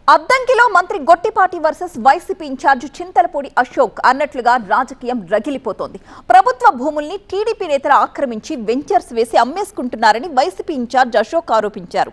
అద్దంకిలో మంత్రి Gottipati versus YCP incharge Chintalapudi Ashok అన్నట్లుగా రాజకీయం రగిలిపోతోంది. ప్రభుత్వ భూముల్ని టీడీపీ నేతలు ఆక్రమించి వెంచర్స్ వేసి అమ్మేసుకుంటున్నారని వైసీపీ ఇన్ఛార్జ్ అశోక్ ఆరోపించారు.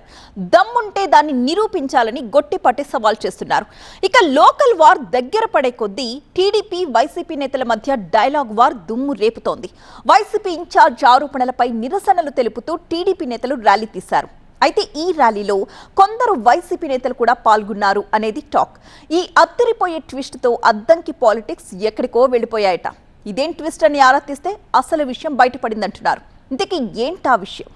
దమ్ముంటే దాన్ని నిరూపించాలని గొట్టిపాటి సవాల్ చేస్తున్నారు. ఇక లోకల్ వార్ దగ్గర పడే కొద్దీ టీడీపీ వైసీపీ నేతల మధ్య డైలాగ్ వార్ దుమ్ము రేపుతోంది. వైసీపీ ఇన్ఛార్జ్ ఆరోపణలపై నిరసనలు తెలుపుతూ టీడీపీ నేతలు ర్యాలీ తీశారు. అయితే ఈ ర్యాలీలో కొందరు వైసీపీ నేతలు కూడా పాల్గొన్నారు అనేది టాక్. ఈ అత్తిరిపోయే ట్విస్ట్తో అద్దంకి పాలిటిక్స్ ఎక్కడికో వెళ్ళిపోయాయట. ఇదేం ట్విస్ట్ అని ఆరా తీస్తే అసలు విషయం బయటపడిందంటున్నారు. ఇంతకీ ఏంటా విషయం?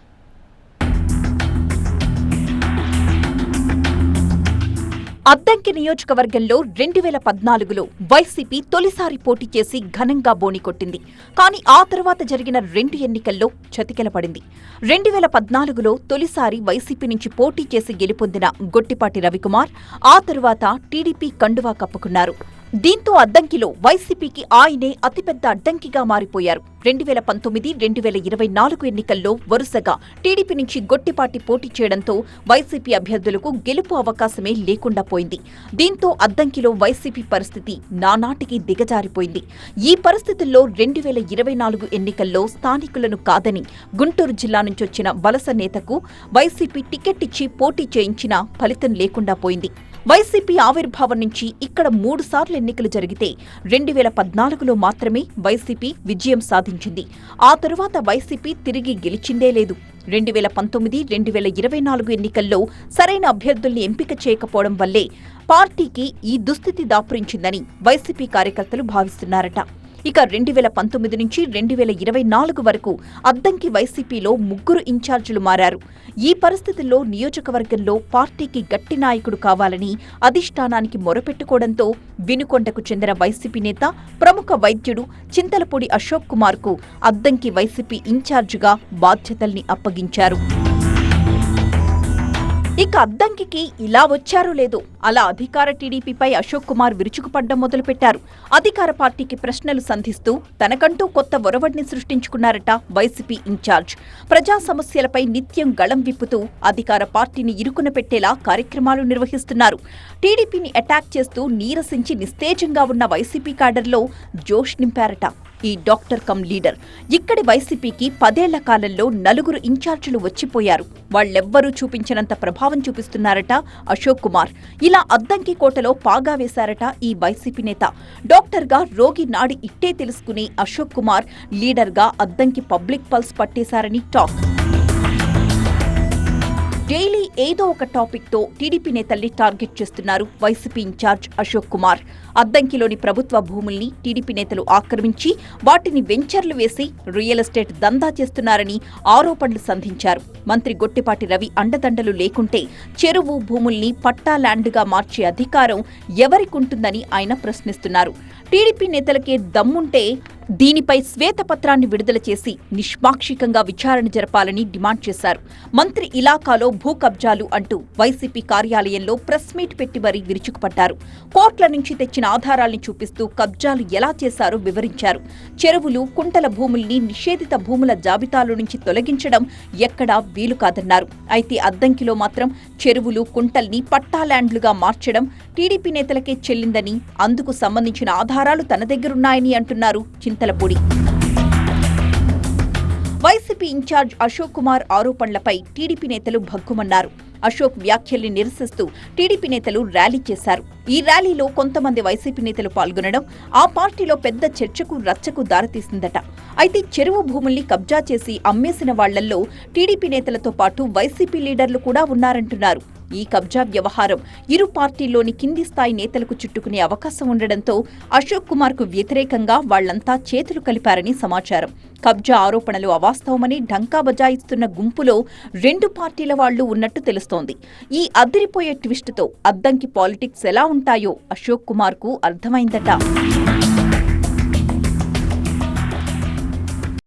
అద్దంకి నియోజకవర్గంలో 2014లో వైసీపీ తొలిసారి పోటీ చేసి ఘనంగా బోని కొట్టింది. కానీ ఆ తర్వాత జరిగిన 2 ఎన్నికల్లో చతికిలపడింది. 2014లో తొలిసారి వైసీపీ నుంచి పోటీ చేసి గెలుపొందిన గొట్టిపాటి రవికుమార్ ఆ తరువాత టీడీపీ కండువా కప్పుకున్నారు. దీంతో అద్దంకిలో వైసీపీకి ఆయనే అతిపెద్ద అడ్డంకిగా మారిపోయారు. 2019, 2024 ఎన్నికల్లో వరుసగా టీడీపీ నుంచి గొట్టిపాటి పోటీ చేయడంతో వైసీపీ అభ్యర్థులకు గెలుపు అవకాశమే లేకుండా పోయింది. దీంతో అద్దంకిలో వైసీపీ పరిస్థితి నానాటికి దిగజారిపోయింది. ఈ పరిస్థితుల్లో 2024 ఎన్నికల్లో స్థానికులను కాదని గుంటూరు జిల్లా నుంచి వచ్చిన వలస నేతకు వైసీపీ టికెట్ ఇచ్చి పోటీ చేయించినా ఫలితం లేకుండా పోయింది. వైసీపీ ఆవిర్భావం నుంచి ఇక్కడ 3 సార్లు ఎన్నికలు జరిగితే 2014లో మాత్రమే వైసీపీ విజయం సాధించింది. ఆ తరువాత వైసీపీ తిరిగి గెలిచిందే లేదు. 2019, 2024 ఎన్నికల్లో సరైన అభ్యర్థుల్ని ఎంపిక చేయకపోవడం వల్లే పార్టీకి ఈ దుస్థితి దాపురించిందని వైసీపీ కార్యకర్తలు భావిస్తున్నారట. ఇక 2019 నుంచి 2024 వరకు అద్దంకి వైసీపీలో 3 ఇన్ఛార్జీలు మారారు. ఈ పరిస్థితుల్లో నియోజకవర్గంలో పార్టీకి గట్టి నాయకుడు కావాలని అధిష్టానానికి మొరపెట్టుకోవడంతో వినుకొండకు చెందిన వైసీపీ నేత, ప్రముఖ వైద్యుడు చింతలపూడి అశోక్ కుమార్కు అద్దంకి వైసీపీ ఇన్ఛార్జిగా బాధ్యతల్ని అప్పగించారు. ఇక అద్దంకికి ఇలా వచ్చారో లేదో అలా అధికార టీడీపీపై అశోక్ కుమార్ విరుచుకుపడ్డం మొదలుపెట్టారు. అధికార పార్టీకి ప్రశ్నలు సంధిస్తూ తనకంటూ కొత్త ఒరవడిని సృష్టించుకున్నారట వైసీపీ ఇన్ఛార్జ్. ప్రజా సమస్యలపై నిత్యం గళం విప్పుతూ అధికార పార్టీని ఇరుకున పెట్టేలా కార్యక్రమాలు నిర్వహిస్తున్నారు. టీడీపీని అటాక్ చేస్తూ నీరసించి నిస్తేజంగా ఉన్న వైసీపీ క్యాడర్లో జోష్ నింపారట ఈ డాక్టర్ కమ్ లీడర్. ఇక్కడి వైసీపీకి 10 ఏళ్ల కాలంలో 4 ఇన్ఛార్జీలు వచ్చిపోయారు. వాళ్లెవ్వరూ చూపించినంత ప్రభావం చూపిస్తున్నారట అశోక్ కుమార్. ఇలా అద్దంకి కోటలో పాగా వేశారట ఈ వైసీపీ నేత. డాక్టర్గా రోగి నాడి ఇట్టే తెలుసుకునే అశోక్ కుమార్ లీడర్గా అద్దంకి పబ్లిక్ పల్స్ పట్టేశారని టాక్. డైలీ ఏదో ఒక టాపిక్తో టీడీపీ నేతల్ని టార్గెట్ చేస్తున్నారు వైసీపీ ఇన్ఛార్జ్ అశోక్ కుమార్. అద్దంకిలోని ప్రభుత్వ భూముల్ని టీడీపీ నేతలు ఆక్రమించి వాటిని వెంచర్లు వేసి రియల్ ఎస్టేట్ దందా చేస్తున్నారని ఆరోపణలు సంధించారు. మంత్రి గొట్టిపాటి రవి అండదండలు లేకుంటే చెరువు భూముల్ని పట్టా ల్యాండ్గా మార్చే అధికారం ఎవరికుంటుందని ఆయన ప్రశ్నిస్తున్నారు. టీడీపీ నేతలకే దమ్ముంటే దీనిపై శ్వేతపత్రాన్ని విడుదల చేసి నిష్పాక్షికంగా విచారణ జరపాలని డిమాండ్ చేశారు. మంత్రి ఇలాకాలో భూ కబ్జాలు అంటూ వైసీపీ కార్యాలయంలో ప్రెస్ మీట్ పెట్టి మరీ విరుచుకుపడ్డారు. కోట్ల నుంచి తెచ్చిన ఆధారాల్ని చూపిస్తూ కబ్జాలు ఎలా చేశారో వివరించారు. చెరువులు, కుంటల భూముల్ని నిషేధిత భూముల జాబితాలో నుంచి తొలగించడం ఎక్కడా వీలు కాదన్నారు. అయితే అద్దంకిలో మాత్రం చెరువులు, కుంటల్ని పట్టా ల్యాండ్లుగా మార్చడం టీడీపీ నేతలకే చెల్లిందని, అందుకు సంబంధించిన ఆధారాలు తన దగ్గరున్నాయని అంటున్నారు చింతలపూడి. వైసీపీ ఇన్ఛార్జ్ అశోక్ కుమార్ ఆరోపణలపై టీడీపీ నేతలు భగ్గుమన్నారు. అశోక్ వ్యాఖ్యల్ని నిరసిస్తూ టీడీపీ నేతలు ర్యాలీ చేశారు. ఈ ర్యాలీలో కొంతమంది వైసీపీ నేతలు పాల్గొనడం ఆ పార్టీలో పెద్ద చర్చకు, రచ్చకు దారితీసిందట. అయితే చెరువు భూముల్ని కబ్జా చేసి అమ్మేసిన వాళ్లల్లో టీడీపీ నేతలతో పాటు వైసీపీ లీడర్లు కూడా ఉన్నారంటున్నారు. ఈ కబ్జా వ్యవహారం ఇరు పార్టీల్లోని కింది స్థాయి నేతలకు చుట్టుకునే అవకాశం ఉండడంతో అశోక్ కుమార్కు వ్యతిరేకంగా వాళ్లంతా చేతులు కలిపారని సమాచారం. కబ్జా ఆరోపణలు అవాస్తవమని ఢంకా బజాయిస్తున్న గుంపులో 2 పార్టీల వాళ్లు ఉన్నట్టు తెలుస్తోంది. ఈ అదిరిపోయే ట్విస్ట్తో అద్దంకి పాలిటిక్స్ ఎలా ఉంటాయో అశోక్ కుమార్కు అర్థమైందట.